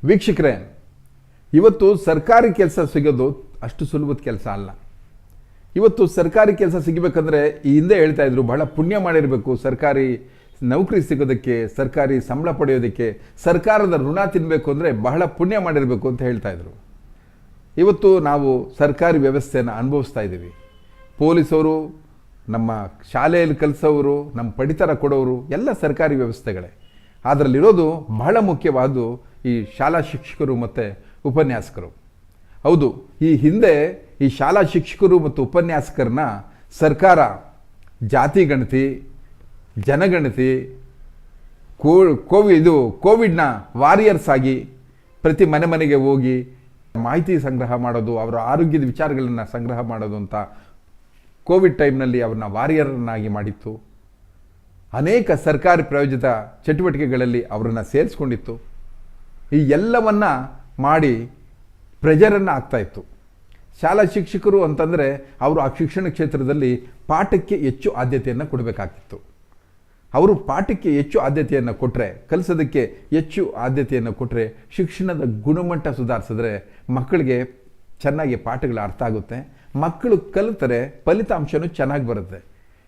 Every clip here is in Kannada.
ವೀಕ್ಷಕರೇ, ಇವತ್ತು ಸರ್ಕಾರಿ ಕೆಲಸ ಸಿಗೋದು ಅಷ್ಟು ಸುಲಭದ ಕೆಲಸ ಅಲ್ಲ. ಇವತ್ತು ಸರ್ಕಾರಿ ಕೆಲಸ ಸಿಗಬೇಕಂದ್ರೆ ಈ ಹಿಂದೆ ಹೇಳ್ತಾ ಇದ್ರು, ಬಹಳ ಪುಣ್ಯ ಮಾಡಿರಬೇಕು ಸರ್ಕಾರಿ ನೌಕರಿ ಸಿಗೋದಕ್ಕೆ, ಸರ್ಕಾರಿ ಸಂಬಳ ಪಡೆಯೋದಕ್ಕೆ, ಸರ್ಕಾರದ ಋಣ ತಿನ್ನಬೇಕು ಅಂದರೆ ಬಹಳ ಪುಣ್ಯ ಮಾಡಿರಬೇಕು ಅಂತ ಹೇಳ್ತಾ ಇದ್ರು. ಇವತ್ತು ನಾವು ಸರ್ಕಾರಿ ವ್ಯವಸ್ಥೆಯನ್ನು ಅನುಭವಿಸ್ತಾ ಇದ್ದೀವಿ. ಪೊಲೀಸವರು, ನಮ್ಮ ಶಾಲೆಯಲ್ಲಿ ಕಲಿಸೋರು, ನಮ್ಮ ಪಡಿತರ ಕೊಡೋರು ಎಲ್ಲ ಸರ್ಕಾರಿ ವ್ಯವಸ್ಥೆಗಳೇ. ಅದರಲ್ಲಿರೋದು ಬಹಳ ಮುಖ್ಯವಾದ್ದು ಈ ಶಾಲಾ ಶಿಕ್ಷಕರು ಮತ್ತು ಉಪನ್ಯಾಸಕರು. ಹೌದು, ಈ ಹಿಂದೆ ಈ ಶಾಲಾ ಶಿಕ್ಷಕರು ಮತ್ತು ಉಪನ್ಯಾಸಕರನ್ನ ಸರ್ಕಾರ ಜಾತಿ ಗಣತಿ, ಜನಗಣತಿ, ಕೋವಿಡ್ನ ವಾರಿಯರ್ಸ್ ಆಗಿ ಪ್ರತಿ ಮನೆ ಮನೆಗೆ ಹೋಗಿ ಮಾಹಿತಿ ಸಂಗ್ರಹ ಮಾಡೋದು, ಅವರ ಆರೋಗ್ಯದ ವಿಚಾರಗಳನ್ನು ಸಂಗ್ರಹ ಮಾಡೋದು ಅಂತ ಕೋವಿಡ್ ಟೈಮ್ನಲ್ಲಿ ಅವ್ರನ್ನ ವಾರಿಯರ್ನಾಗಿ ಮಾಡಿತ್ತು. ಅನೇಕ ಸರ್ಕಾರಿ ಪ್ರಾಯೋಜಿತ ಚಟುವಟಿಕೆಗಳಲ್ಲಿ ಅವರನ್ನು ಸೇರಿಸ್ಕೊಂಡಿತ್ತು. ಈ ಎಲ್ಲವನ್ನ ಮಾಡಿ ಪ್ರೆಜರನ್ನು ಆಗ್ತಾಯಿತ್ತು. ಶಾಲಾ ಶಿಕ್ಷಕರು ಅಂತಂದರೆ ಅವರು ಆ ಶಿಕ್ಷಣ ಕ್ಷೇತ್ರದಲ್ಲಿ ಪಾಠಕ್ಕೆ ಹೆಚ್ಚು ಆದ್ಯತೆಯನ್ನು ಕೊಡಬೇಕಾಗಿತ್ತು. ಅವರು ಪಾಠಕ್ಕೆ ಹೆಚ್ಚು ಆದ್ಯತೆಯನ್ನು ಕೊಟ್ಟರೆ, ಕಲಿಸೋದಕ್ಕೆ ಹೆಚ್ಚು ಆದ್ಯತೆಯನ್ನು ಕೊಟ್ಟರೆ, ಶಿಕ್ಷಣದ ಗುಣಮಟ್ಟ ಸುಧಾರಿಸಿದ್ರೆ ಮಕ್ಕಳಿಗೆ ಚೆನ್ನಾಗಿ ಪಾಠಗಳ ಅರ್ಥ ಆಗುತ್ತೆ, ಮಕ್ಕಳು ಕಲಿತರೆ ಫಲಿತಾಂಶನೂ ಚೆನ್ನಾಗಿ ಬರುತ್ತೆ.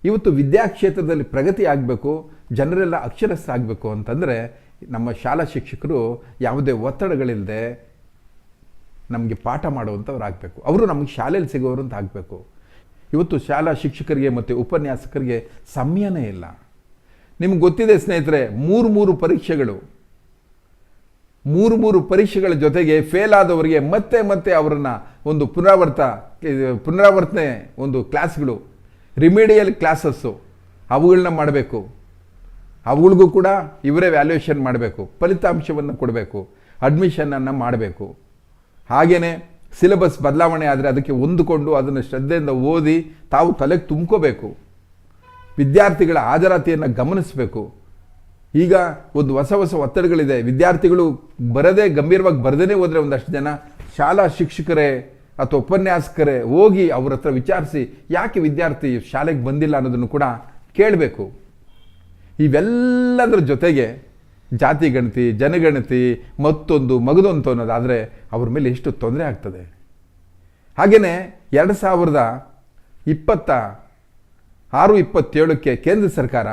ಇವತ್ತು ವಿದ್ಯಾಕ್ಷೇತ್ರದಲ್ಲಿ ಪ್ರಗತಿ ಆಗಬೇಕು, ಜನರೆಲ್ಲ ಅಕ್ಷರಸ್ಥ ಆಗಬೇಕು ಅಂತಂದರೆ ನಮ್ಮ ಶಾಲಾ ಶಿಕ್ಷಕರು ಯಾವುದೇ ಒತ್ತಡಗಳಿಲ್ಲದೆ ನಮಗೆ ಪಾಠ ಮಾಡುವಂಥವ್ರು ಆಗಬೇಕು. ಅವರು ನಮಗೆ ಶಾಲೆಯಲ್ಲಿ ಸಿಗೋರು ಅಂತ ಆಗಬೇಕು. ಇವತ್ತು ಶಾಲಾ ಶಿಕ್ಷಕರಿಗೆ ಮತ್ತು ಉಪನ್ಯಾಸಕರಿಗೆ ಸಮಯನೇ ಇಲ್ಲ. ನಿಮ್ಗೆ ಗೊತ್ತಿದೆ ಸ್ನೇಹಿತರೆ, ಮೂರು ಪರೀಕ್ಷೆಗಳು, ಮೂರು ಪರೀಕ್ಷೆಗಳ ಜೊತೆಗೆ ಫೇಲ್ ಆದವರಿಗೆ ಮತ್ತೆ ಮತ್ತೆ ಅವರನ್ನು ಒಂದು ಪುನರಾವರ್ತನೆ ಒಂದು ಕ್ಲಾಸ್ಗಳು, ರಿಮಿಡಿಯಲ್ ಕ್ಲಾಸಸ್ಸು ಅವುಗಳನ್ನ ಮಾಡಬೇಕು. ಅವುಗಳಿಗೂ ಕೂಡ ಇವರೇ ವ್ಯಾಲ್ಯೂಯೇಷನ್ ಮಾಡಬೇಕು, ಫಲಿತಾಂಶವನ್ನು ಕೊಡಬೇಕು, ಅಡ್ಮಿಷನನ್ನು ಮಾಡಬೇಕು. ಹಾಗೆಯೇ ಸಿಲೆಬಸ್ ಬದಲಾವಣೆ ಆದರೆ ಅದಕ್ಕೆ ಹೊಂದಿಕೊಂಡು ಅದನ್ನು ಶ್ರದ್ಧೆಯಿಂದ ಓದಿ ತಾವು ತಲೆಗೆ ತುಂಬ್ಕೋಬೇಕು. ವಿದ್ಯಾರ್ಥಿಗಳ ಹಾಜರಾತಿಯನ್ನು ಗಮನಿಸಬೇಕು. ಈಗ ಒಂದು ಹೊಸ ಒತ್ತಡಗಳಿದೆ. ವಿದ್ಯಾರ್ಥಿಗಳು ಗಂಭೀರವಾಗಿ ಬರದೇ ಹೋದರೆ ಒಂದಷ್ಟು ಜನ ಶಾಲಾ ಶಿಕ್ಷಕರೇ ಅಥವಾ ಉಪನ್ಯಾಸಕರೇ ಹೋಗಿ ಅವ್ರ ಹತ್ರ ವಿಚಾರಿಸಿ ಯಾಕೆ ವಿದ್ಯಾರ್ಥಿ ಶಾಲೆಗೆ ಬಂದಿಲ್ಲ ಅನ್ನೋದನ್ನು ಕೂಡ ಕೇಳಬೇಕು. ಇವೆಲ್ಲದರ ಜೊತೆಗೆ ಜಾತಿ ಗಣತಿ, ಜನಗಣತಿ, ಮತ್ತೊಂದು ಮಗದೊಂದು ಅನ್ನೋದಾದರೆ ಅವ್ರ ಮೇಲೆ ಎಷ್ಟು ತೊಂದರೆ ಆಗ್ತದೆ. ಹಾಗೆಯೇ 2026-27ಕ್ಕೆ ಕೇಂದ್ರ ಸರ್ಕಾರ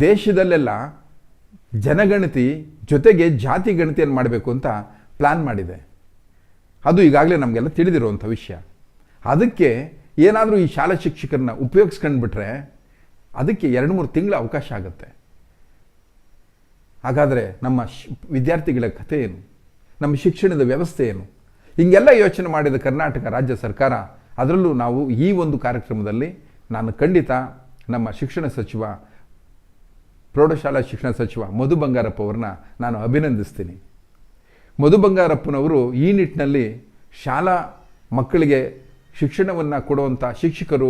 ದೇಶದಲ್ಲೆಲ್ಲ ಜನಗಣತಿ ಜೊತೆಗೆ ಜಾತಿ ಗಣತಿಯನ್ನು ಮಾಡಬೇಕು ಅಂತ ಪ್ಲ್ಯಾನ್ ಮಾಡಿದೆ. ಅದು ಈಗಾಗಲೇ ನಮಗೆಲ್ಲ ತಿಳಿದಿರುವಂಥ ವಿಷಯ. ಅದಕ್ಕೆ ಏನಾದರೂ ಈ ಶಾಲಾ ಶಿಕ್ಷಕರನ್ನ ಉಪಯೋಗಿಸ್ಕೊಂಡ್ಬಿಟ್ರೆ ಅದಕ್ಕೆ 2-3 ತಿಂಗಳ ಅವಕಾಶ ಆಗುತ್ತೆ. ಹಾಗಾದರೆ ನಮ್ಮ ವಿದ್ಯಾರ್ಥಿಗಳ ಕಥೆ ಏನು, ನಮ್ಮ ಶಿಕ್ಷಣದ ವ್ಯವಸ್ಥೆ ಏನು, ಹೀಗೆಲ್ಲ ಯೋಚನೆ ಮಾಡಿದ ಕರ್ನಾಟಕ ರಾಜ್ಯ ಸರ್ಕಾರ, ಅದರಲ್ಲೂ ನಾವು ಈ ಒಂದು ಕಾರ್ಯಕ್ರಮದಲ್ಲಿ ನಾನು ಖಂಡಿತ ನಮ್ಮ ಶಿಕ್ಷಣ ಸಚಿವ, ಪ್ರೌಢಶಾಲಾ ಶಿಕ್ಷಣ ಸಚಿವ ಮಧು ಬಂಗಾರಪ್ಪ ಅವ್ರನ್ನ ನಾನು ಅಭಿನಂದಿಸ್ತೀನಿ. ಮಧು ಬಂಗಾರಪ್ಪನವರು ಈ ನಿಟ್ಟಿನಲ್ಲಿ ಶಾಲಾ ಮಕ್ಕಳಿಗೆ ಶಿಕ್ಷಣವನ್ನು ಕೊಡುವಂಥ ಶಿಕ್ಷಕರು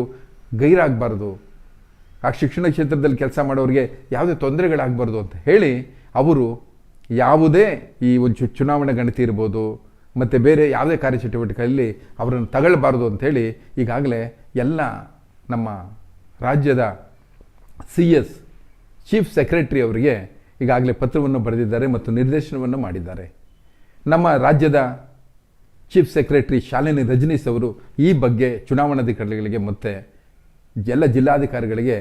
ಗೈರಾಗಬಾರ್ದು, ಆ ಶಿಕ್ಷಣ ಕ್ಷೇತ್ರದಲ್ಲಿ ಕೆಲಸ ಮಾಡೋರಿಗೆ ಯಾವುದೇ ತೊಂದರೆಗಳಾಗಬಾರ್ದು ಅಂತ ಹೇಳಿ ಅವರು ಯಾವುದೇ ಈ ಒಂದು ಚುನಾವಣಾ ಗಣತಿ ಇರ್ಬೋದು ಮತ್ತು ಬೇರೆ ಯಾವುದೇ ಕಾರ್ಯಚಟುವಟಿಕೆಯಲ್ಲಿ ಅವರನ್ನು ತಗೊಳ್ಬಾರ್ದು ಅಂಥೇಳಿ ಈಗಾಗಲೇ ಎಲ್ಲ ನಮ್ಮ ರಾಜ್ಯದ CS ಚೀಫ್ ಸೆಕ್ರೆಟರಿ ಅವರಿಗೆ ಈಗಾಗಲೇ ಪತ್ರವನ್ನು ಬರೆದಿದ್ದಾರೆ ಮತ್ತು ನಿರ್ದೇಶನವನ್ನು ಮಾಡಿದ್ದಾರೆ. ನಮ್ಮ ರಾಜ್ಯದ ಚೀಫ್ ಸೆಕ್ರೆಟರಿ ಶಾಲಿನಿ ರಜನೀಶ್ ಅವರು ಈ ಬಗ್ಗೆ ಚುನಾವಣಾಧಿಕಾರಿಗಳಿಗೆ ಮತ್ತು ಎಲ್ಲ ಜಿಲ್ಲಾಧಿಕಾರಿಗಳಿಗೆ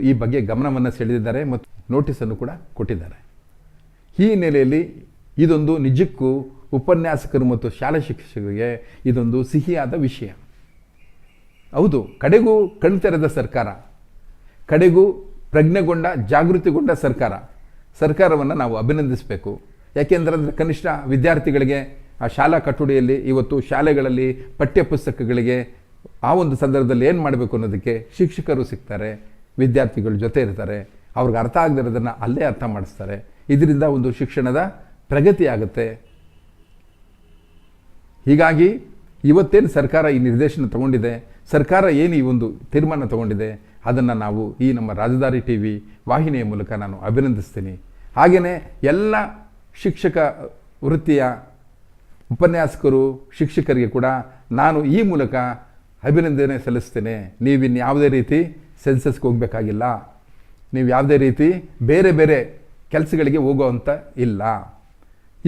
ಈ ಬಗ್ಗೆ ಗಮನವನ್ನು ಸೆಳೆದಿದ್ದಾರೆ ಮತ್ತು ನೋಟಿಸನ್ನು ಕೂಡ ಕೊಟ್ಟಿದ್ದಾರೆ. ಈ ಹಿನ್ನೆಲೆಯಲ್ಲಿ ಇದೊಂದು ನಿಜಕ್ಕೂ ಉಪನ್ಯಾಸಕರು ಮತ್ತು ಶಾಲಾ ಶಿಕ್ಷಕರಿಗೆ ಇದೊಂದು ಸಿಹಿಯಾದ ವಿಷಯ. ಹೌದು, ಕಡೆಗೂ ಕಣ್ತೆರೆದ ಸರ್ಕಾರ, ಕಡೆಗೂ ಪ್ರಜ್ಞೆಗೊಂಡ ಜಾಗೃತಿಗೊಂಡ ಸರ್ಕಾರವನ್ನು ನಾವು ಅಭಿನಂದಿಸಬೇಕು. ಯಾಕೆಂದರೆ ಕನಿಷ್ಠ ವಿದ್ಯಾರ್ಥಿಗಳಿಗೆ ಆ ಶಾಲಾ ಕಟ್ಟುಡಿಯಲ್ಲಿ ಇವತ್ತು ಶಾಲೆಗಳಲ್ಲಿ ಪಠ್ಯಪುಸ್ತಕಗಳಿಗೆ ಆ ಒಂದು ಸಂದರ್ಭದಲ್ಲಿ ಏನು ಮಾಡಬೇಕು ಅನ್ನೋದಕ್ಕೆ ಶಿಕ್ಷಕರು ಸಿಗ್ತಾರೆ, ವಿದ್ಯಾರ್ಥಿಗಳ ಜೊತೆ ಇರ್ತಾರೆ, ಅವ್ರಿಗೆ ಅರ್ಥ ಆಗದಿರೋದನ್ನು ಅಲ್ಲೇ ಅರ್ಥ ಮಾಡಿಸ್ತಾರೆ. ಇದರಿಂದ ಒಂದು ಶಿಕ್ಷಣದ ಪ್ರಗತಿ ಆಗುತ್ತೆ. ಹೀಗಾಗಿ ಇವತ್ತೇನು ಸರ್ಕಾರ ಈ ನಿರ್ದೇಶನ ತಗೊಂಡಿದೆ, ಸರ್ಕಾರ ಏನು ಈ ಒಂದು ತೀರ್ಮಾನ ತಗೊಂಡಿದೆ, ಅದನ್ನು ನಾವು ಈ ನಮ್ಮ ರಾಜಧಾನಿ TV ವಾಹಿನಿಯ ಮೂಲಕ ನಾನು ಅಭಿನಂದಿಸ್ತೀನಿ. ಹಾಗೆಯೇ ಎಲ್ಲ ಶಿಕ್ಷಕ ವೃತ್ತಿಯ ಉಪನ್ಯಾಸಕರು, ಶಿಕ್ಷಕರಿಗೆ ಕೂಡ ನಾನು ಈ ಮೂಲಕ ಅಭಿನಂದನೆ ಸಲ್ಲಿಸ್ತೇನೆ. ನೀವಿನ್ನು ಯಾವುದೇ ರೀತಿ ಸೆನ್ಸಸ್ಗೆ ಹೋಗಬೇಕಾಗಿಲ್ಲ, ನೀವು ಯಾವುದೇ ರೀತಿ ಬೇರೆ ಕೆಲಸಗಳಿಗೆ ಹೋಗೋವಂಥ ಇಲ್ಲ.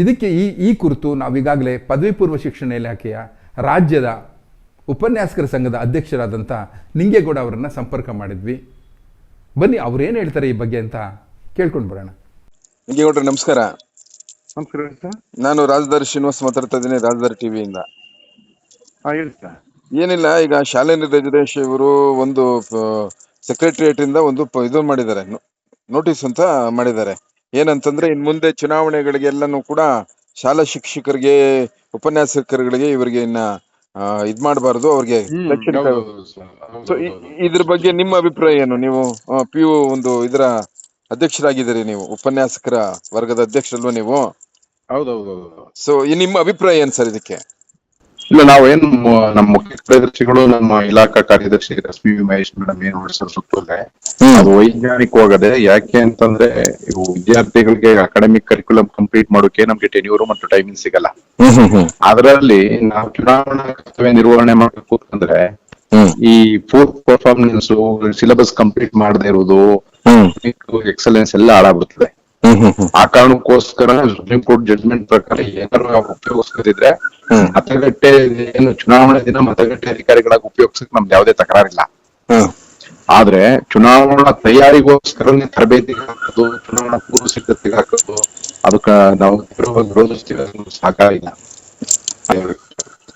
ಇದಕ್ಕೆ ಈ ಕುರಿತು ನಾವೀಗಾಗಲೇ ಪದವಿ ಪೂರ್ವ ಶಿಕ್ಷಣ ಇಲಾಖೆಯ ರಾಜ್ಯದ ಉಪನ್ಯಾಸಕರ ಸಂಘದ ಅಧ್ಯಕ್ಷರಾದಂಥ ನಿಂಗೇಗೌಡ ಅವರನ್ನು ಸಂಪರ್ಕ ಮಾಡಿದ್ವಿ. ಬನ್ನಿ ಅವ್ರೇನು ಹೇಳ್ತಾರೆ ಈ ಬಗ್ಗೆ ಅಂತ ಕೇಳ್ಕೊಂಡು ಬರೋಣ. ನಿಂಗೇಗೌಡ್ರೆ ನಮಸ್ಕಾರ. ನಮಸ್ಕಾರ ಸರ್. ನಾನು ರಾಜದಾರಿ ಶ್ರೀನಿವಾಸ್ ಮಾತಾಡ್ತಾ ಇದ್ದೀನಿ, ರಾಜದಾರಿ ಟಿವಿಯಿಂದ. ಹೇಳಿ ಸರ್. ಏನಿಲ್ಲ, ಈಗ ಶಾಲೆಯಲ್ಲಿ ರಜನೀಶ್ ಇವರು ಒಂದು ಸೆಕ್ರೆಟರಿಯೇಟ್ ಇಂದ ಒಂದು ಇದು ಮಾಡಿದ್ದಾರೆ, ನೋಟಿಸ್ ಅಂತ ಮಾಡಿದ್ದಾರೆ. ಏನಂತಂದ್ರೆ ಇನ್ ಮುಂದೆ ಚುನಾವಣೆಗಳಿಗೆಲ್ಲನೂ ಕೂಡ ಶಾಲಾ ಶಿಕ್ಷಕರಿಗೆ, ಉಪನ್ಯಾಸಕರುಗಳಿಗೆ ಇವರಿಗೆ ಇನ್ನ ಇದ್ ಮಾಡಬಾರ್ದು, ಅವ್ರಿಗೆ ಇದ್ರ ಬಗ್ಗೆ ನಿಮ್ಮ ಅಭಿಪ್ರಾಯ ಏನು? ನೀವು PU ಒಂದು ಇದರ ಅಧ್ಯಕ್ಷರಾಗಿದ್ದೀರಿ, ನೀವು ಉಪನ್ಯಾಸಕರ ವರ್ಗದ ಅಧ್ಯಕ್ಷರಲ್ವಾ ನೀವು? ಹೌದೌದು. ಸೊ ನಿಮ್ಮ ಅಭಿಪ್ರಾಯ ಏನ್ ಸರ್ ಇದಕ್ಕೆ? ಇಲ್ಲ, ನಾವೇನು ನಮ್ಮ ಮುಖ್ಯ ಕಾರ್ಯದರ್ಶಿಗಳು, ನಮ್ಮ ಇಲಾಖಾ ಕಾರ್ಯದರ್ಶಿ SP ಮಹೇಶ್ ಮೇಡಮ್ ಏನ್ ಹೊಡಿಸೋ ಸುತ್ತೋದೆ ಅದು ವೈಜ್ಞಾನಿಕವಾಗದೆ. ಯಾಕೆ ಅಂತಂದ್ರೆ ಇವು ವಿದ್ಯಾರ್ಥಿಗಳಿಗೆ ಅಕಾಡೆಮಿಕ್ ಕರಿಕ್ಯುಲಮ್ ಕಂಪ್ಲೀಟ್ ಮಾಡೋಕೆ ನಮ್ಗೆ ಟೆನ್ಯೂರ್ ಮತ್ತು ಟೈಮಿಂಗ್ ಸಿಗಲ್ಲ. ಅದರಲ್ಲಿ ನಾವು ಚುನಾವಣಾ ಕರ್ತವ್ಯ ನಿರ್ವಹಣೆ ಮಾಡಬೇಕು ಅಂತಂದ್ರೆ ಈ ಫೋರ್ತ್ ಪರ್ಫಾರ್ಮೆನ್ಸ್, ಸಿಲೆಬಸ್ ಕಂಪ್ಲೀಟ್ ಮಾಡದೇ ಇರೋದು, ಎಕ್ಸಲೆನ್ಸ್ ಎಲ್ಲ ಹಾಳಾಗ್ಬಿಡ್ತದೆ. ಆ ಕಾರಣಕ್ಕೋಸ್ಕರ ಸುಪ್ರೀಂ ಕೋರ್ಟ್ ಜಡ್ಜ್ಮೆಂಟ್ ಪ್ರಕಾರ ಏನಾದ್ರು ಉಪಯೋಗಿಸ್ತಿದ್ರೆ ಮತಗಟ್ಟೆ, ಏನು ಚುನಾವಣೆ ದಿನ ಮತಗಟ್ಟೆ ಅಧಿಕಾರಿಗಳಾಗಿ ಉಪಯೋಗಿಸಕ್ ನಮ್ದು ಯಾವುದೇ ತಕರಾರಿಲ್ಲ. ಆದ್ರೆ ಚುನಾವಣಾ ತಯಾರಿಗೋಸ್ಕರನೇ ತರಬೇತಿಗೆ ಹಾಕೋದು, ಚುನಾವಣಾ ಪೂರ್ವ ಸಿದ್ಧತೆಗೆ ಹಾಕೋದು, ಅದಕ್ಕ ನಾವು ತೀವ್ರವಾಗಿ ವಿರೋಧಿಸ್ತೀವಿ. ಅದನ್ನು ಸಾಕಾರ ಇಲ್ಲ.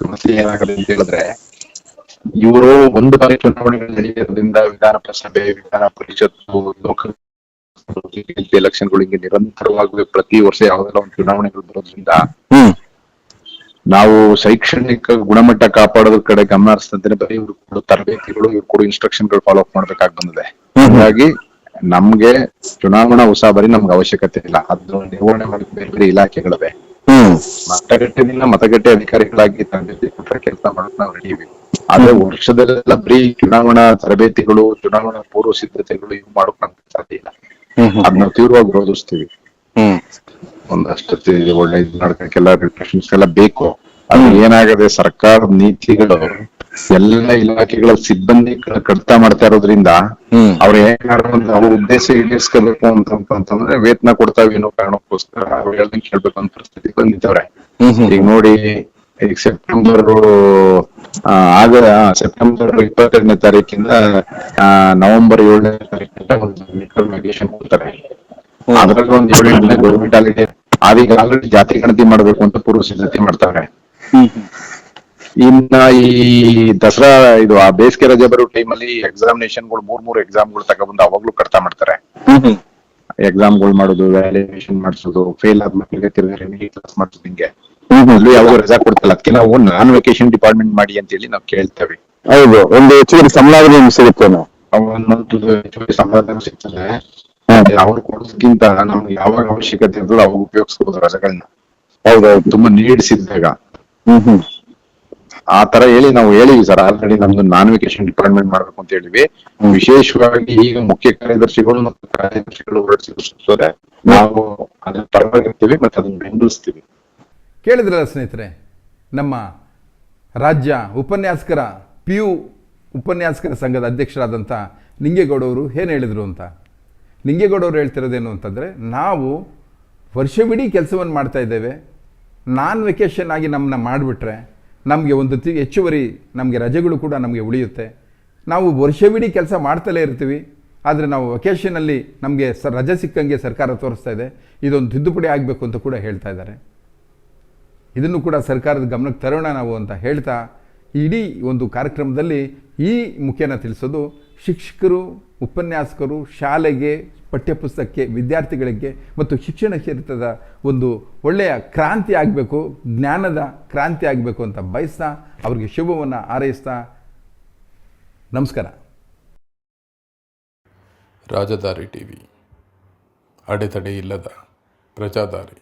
ಸಮಸ್ಯೆ ಏನಾಗಲ್ಲ ಅಂತ ಹೇಳಿದ್ರೆ, ಇವರು ಒಂದು ಬಾರಿ ಚುನಾವಣೆಗಳು ನಡೆಯೋದ್ರಿಂದ ವಿಧಾನ ಸಭೆ, ವಿಧಾನ ಪರಿಷತ್ತು, ಲೋಕಲ್ ಎಲೆಕ್ಷನ್ಗಳು ಹಿಂಗೆ ನಿರಂತರವಾಗಿ ಪ್ರತಿ ವರ್ಷ ಯಾವ್ದೆಲ್ಲ ಒಂದು ಚುನಾವಣೆಗಳು ಬರೋದ್ರಿಂದ ನಾವು ಶೈಕ್ಷಣಿಕ ಗುಣಮಟ್ಟ ಕಾಪಾಡೋದ್ರ ಕಡೆ ಗಮನ ಹರಿಸ್ತಂತೆ ಬರೀ ಇವ್ರು ಕೊಡೋ ತರಬೇತಿಗಳು, ಇವ್ರು ಕೊಡೋ ಇನ್ಸ್ಟ್ರಕ್ಷನ್ಗಳು ಫಾಲೋ ಅಪ್ ಮಾಡ್ಬೇಕಾಗಿ ಬಂದಿದೆ. ಹಾಗಾಗಿ ನಮ್ಗೆ ಚುನಾವಣಾ ಉಸಾಬರಿ ನಮ್ಗೆ ಅವಶ್ಯಕತೆ ಇಲ್ಲ. ಅದು ನಿರ್ವಹಣೆ ಮಾಡೋದು ಬೇರೆ ಬೇರೆ ಇಲಾಖೆಗಳಿವೆ. ಮತಗಟ್ಟೆದಿಂದ ಮತಗಟ್ಟೆ ಅಧಿಕಾರಿಗಳಾಗಿ ತರಬೇತಿ ಕೊಟ್ಟರೆ ಕೆಲಸ ಮಾಡೋದು ನಾವು ರೆಡಿ ಇವಿ. ಆದ್ರೆ ವರ್ಷದಲ್ಲೆಲ್ಲ ಬರೀ ಚುನಾವಣಾ ತರಬೇತಿಗಳು, ಚುನಾವಣಾ ಪೂರ್ವ ಸಿದ್ಧತೆಗಳು ಇವು ಮಾಡೋಕ್ ಸಾಧ್ಯ ಇಲ್ಲ. ಅದ್ ನಾವು ತೀವ್ರವಾಗಿ ವಿರೋಧಿಸ್ತೀವಿ. ಒಂದಷ್ಟು ಒಳ್ಳೆ ಇದು ನಡ್ಕಕ್ಕೆಲ್ಲ ರಿಪ್ರೆಷನ್ಸ್ ಎಲ್ಲ ಬೇಕು. ಅದು ಏನಾಗದೆ, ಸರ್ಕಾರದ ನೀತಿಗಳು ಎಲ್ಲ ಇಲಾಖೆಗಳ ಸಿಬ್ಬಂದಿ ಕಡಿತ ಮಾಡ್ತಾ ಇರೋದ್ರಿಂದ ಅವ್ರ ಏನಾದ್ರು ಅವ್ರ ಉದ್ದೇಶ ಈಡೇರಿಸ್ಕೋಬೇಕು ಅಂತಂದ್ರೆ ವೇತನ ಕೊಡ್ತಾವೆ ಏನೋ ಕಾರಣಕ್ಕೋಸ್ಕರ ಅವ್ರು ಹೇಳ್ದಂಗೆ ಕೇಳ್ಬೇಕು ಅಂತ ಪರಿಸ್ಥಿತಿ ಬಂದಿದ್ದವ್ರೆ. ಈಗ ನೋಡಿ, ಈಗ ಸೆಪ್ಟೆಂಬರ್ 22ನೇ ತಾರೀಕಿಂದ ನವೆಂಬರ್ 7ನೇ ತಾರೀಕಿಂದ ಒಂದು ಮೆಡಿಕಲ್ ಮೆಡಿಕೇಶನ್ ಕೊಡ್ತಾರೆ. ಅದ್ರಲ್ಲಿ ಒಂದು 7 ದಿನ ಗೌರ್ಮೆಂಟ್ ಹಾಲಿಡೇ. ಅದೀಗ ಆಲ್ರೆಡಿ ಜಾತಿ ಗಣತಿ ಮಾಡ್ಬೇಕು ಅಂತ ಪೂರ್ವ ಸಿದ್ಧತೆ ಮಾಡ್ತಾವ್ರೆ. ಇನ್ನ ಈ ದಸರಾ ಇದು ಆ ಬೇಸಿಗೆ ರಜೆ ಬರೋ ಟೈಮಲ್ಲಿ ಎಕ್ಸಾಮಿನೇಷನ್ಗಳು 3 ಎಕ್ಸಾಮ್ಗಳು ತಗೊಬಂದು ಅವಾಗ್ಲೂ ಕಡಿತ ಮಾಡ್ತಾರೆ. ಎಕ್ಸಾಮ್ಗಳು ಮಾಡೋದು, ವ್ಯಾಲ್ಯೂಯೇಷನ್ ಮಾಡಿಸೋದು, ಫೇಲ್ ಆದ ಮಕ್ಕಳಿಗೆ ತಿರ್ಗಿ ರೆಮಿಡಿ ಕ್ಲಾಸ್ ಮಾಡಿಸೋದು, ಹಿಂಗೆ ಅಲ್ಲೂ ಯಾವಾಗ ರಜಾ ಕೊಡ್ತಲ್ಲ. ಅದಕ್ಕೆ ನಾವು ನಾನ್ ವೆಕೇಶನ್ ಡಿಪಾರ್ಟ್ಮೆಂಟ್ ಮಾಡಿ ಅಂತ ಹೇಳಿ ನಾವು ಕೇಳ್ತೇವೆ. ಹೌದು, ಒಂದು ಹೆಚ್ಚುವರಿ ಸಂಬಳ ಸಿಗುತ್ತೆ. ಹೆಚ್ಚುವರಿ ಸಂಬಳ ಸಿಗ್ತದೆ. ಅವ್ರು ಕೊಡೋದಕ್ಕಿಂತ ನಮ್ಗೆ ಯಾವಾಗ ಅವಶ್ಯಕತೆ ಇರ್ತದೆ ಅವಾಗ ಉಪಯೋಗಿಸ್ಬೋದು ರಜೆಗಳನ್ನ. ಹೌದೌದು, ತುಂಬಾ ನೀಡ್ಸ್ ಇದ್ದಾಗ ಆ ತರ ಹೇಳಿ ನಾವು ಹೇಳಿವಿ ಸರ್. ಆಲ್ರೆಡಿ ನಮ್ದು ನಾನ್ ವೆಕೇಶನ್ ಡಿಪಾರ್ಟ್ಮೆಂಟ್ ಮಾಡ್ಬೇಕು ಅಂತ ಹೇಳಿವಿ. ವಿಶೇಷವಾಗಿ ಈಗ ಮುಖ್ಯ ಕಾರ್ಯದರ್ಶಿಗಳು ಮತ್ತು ಕಾರ್ಯದರ್ಶಿಗಳು ಹೊರಡಿಸಿದ್ರೆ ನಾವು ಅದನ್ನ ಪರವಾಗಿರ್ತೀವಿ ಮತ್ತೆ ಅದನ್ನ ಬೆಂಬಲಿಸ್ತೀವಿ. ಕೇಳಿದ್ರಲ್ಲ ಸ್ನೇಹಿತರೆ, ನಮ್ಮ ರಾಜ್ಯ ಉಪನ್ಯಾಸಕರ PU ಉಪನ್ಯಾಸಕರ ಸಂಘದ ಅಧ್ಯಕ್ಷರಾದಂಥ ನಿಂಗೇಗೌಡವರು ಏನು ಹೇಳಿದರು ಅಂತ. ನಿಂಗೇಗೌಡವರು ಹೇಳ್ತಿರೋದೇನು ಅಂತಂದರೆ, ನಾವು ವರ್ಷವಿಡೀ ಕೆಲಸವನ್ನು ಮಾಡ್ತಾ ಇದ್ದೇವೆ, ನಾನ್ ವೆಕೇಷನ್ ಆಗಿ ನಮ್ಮನ್ನ ಮಾಡಿಬಿಟ್ರೆ ನಮಗೆ ಒಂದು ಹೆಚ್ಚುವರಿ ನಮಗೆ ರಜೆಗಳು ಕೂಡ ನಮಗೆ ಉಳಿಯುತ್ತೆ. ನಾವು ವರ್ಷವಿಡೀ ಕೆಲಸ ಮಾಡ್ತಲೇ ಇರ್ತೀವಿ, ಆದರೆ ನಾವು ವೆಕೇಷನಲ್ಲಿ ನಮಗೆ ರಜೆ ಸಿಕ್ಕಂಗೆ ಸರ್ಕಾರ ತೋರಿಸ್ತಾ ಇದೆ. ಇದೊಂದು ತಿದ್ದುಪಡಿ ಆಗಬೇಕು ಅಂತ ಕೂಡ ಹೇಳ್ತಾ ಇದ್ದಾರೆ. ಇದನ್ನು ಕೂಡ ಸರ್ಕಾರದ ಗಮನಕ್ಕೆ ತರೋಣ ನಾವು ಅಂತ ಹೇಳ್ತಾ, ಇಡೀ ಒಂದು ಕಾರ್ಯಕ್ರಮದಲ್ಲಿ ಈ ಮುಖ್ಯನ ತಿಳಿಸೋದು, ಶಿಕ್ಷಕರು, ಉಪನ್ಯಾಸಕರು ಶಾಲೆಗೆ, ಪಠ್ಯಪುಸ್ತಕಕ್ಕೆ, ವಿದ್ಯಾರ್ಥಿಗಳಿಗೆ ಮತ್ತು ಶಿಕ್ಷಣ ಕ್ಷೇತ್ರದ ಒಂದು ಒಳ್ಳೆಯ ಕ್ರಾಂತಿ ಆಗಬೇಕು, ಜ್ಞಾನದ ಕ್ರಾಂತಿ ಆಗಬೇಕು ಅಂತ ಬಯಸ್ತಾ ಅವರಿಗೆ ಶುಭವನ್ನು ಹಾರೈಸ್ತಾ ನಮಸ್ಕಾರ. ರಾಜದಾರಿ ಟಿವಿ, ಅಡೆತಡೆ ಇಲ್ಲದ ಪ್ರಜಾದಾರಿ.